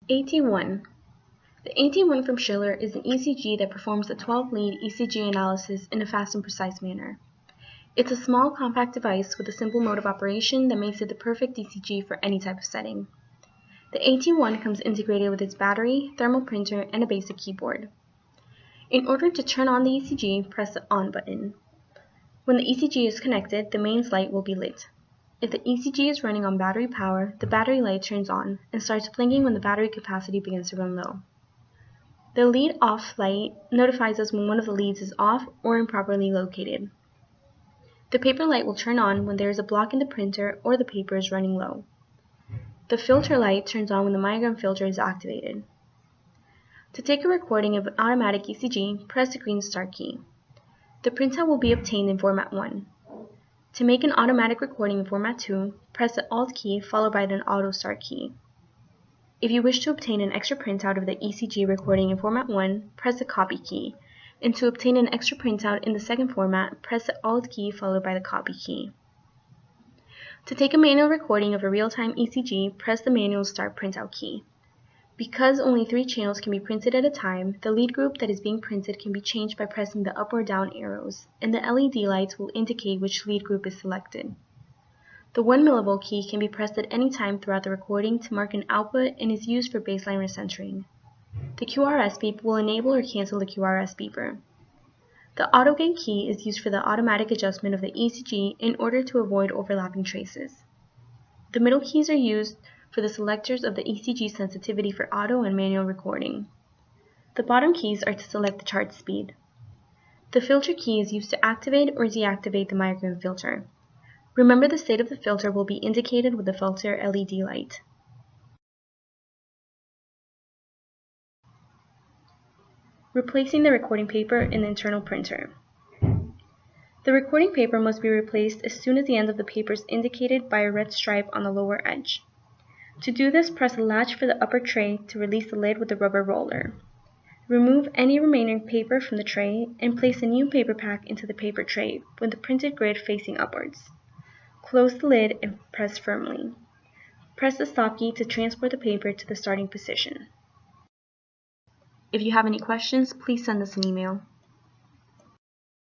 AT1. The AT1 from Schiller is an ECG that performs a 12-lead ECG analysis in a fast and precise manner. It's a small, compact device with a simple mode of operation that makes it the perfect ECG for any type of setting. The AT1 comes integrated with its battery, thermal printer, and a basic keyboard. In order to turn on the ECG, press the On button. When the ECG is connected, the mains light will be lit. If the ECG is running on battery power, the battery light turns on and starts blinking when the battery capacity begins to run low. The lead off light notifies us when one of the leads is off or improperly located. The paper light will turn on when there is a block in the printer or the paper is running low. The filter light turns on when the myogram filter is activated. To take a recording of an automatic ECG, press the green start key. The printout will be obtained in format 1. To make an automatic recording in format 2, press the Alt key followed by the Auto Start key. If you wish to obtain an extra printout of the ECG recording in format 1, press the Copy key, and to obtain an extra printout in the second format, press the Alt key followed by the Copy key. To take a manual recording of a real-time ECG, press the Manual Start Printout key. Because only 3 channels can be printed at a time, the lead group that is being printed can be changed by pressing the up or down arrows, and the LED lights will indicate which lead group is selected. The 1 millivolt key can be pressed at any time throughout the recording to mark an output and is used for baseline recentering. The QRS beep will enable or cancel the QRS beeper. The auto gain key is used for the automatic adjustment of the ECG in order to avoid overlapping traces. The middle keys are used for the selectors of the ECG sensitivity for auto and manual recording. The bottom keys are to select the chart speed. The filter key is used to activate or deactivate the myogram filter. Remember, the state of the filter will be indicated with the filter LED light. Replacing the recording paper in the internal printer. The recording paper must be replaced as soon as the end of the paper is indicated by a red stripe on the lower edge. To do this, press the latch for the upper tray to release the lid with the rubber roller. Remove any remaining paper from the tray and place a new paper pack into the paper tray with the printed grid facing upwards. Close the lid and press firmly. Press the stop key to transport the paper to the starting position. If you have any questions, please send us an email.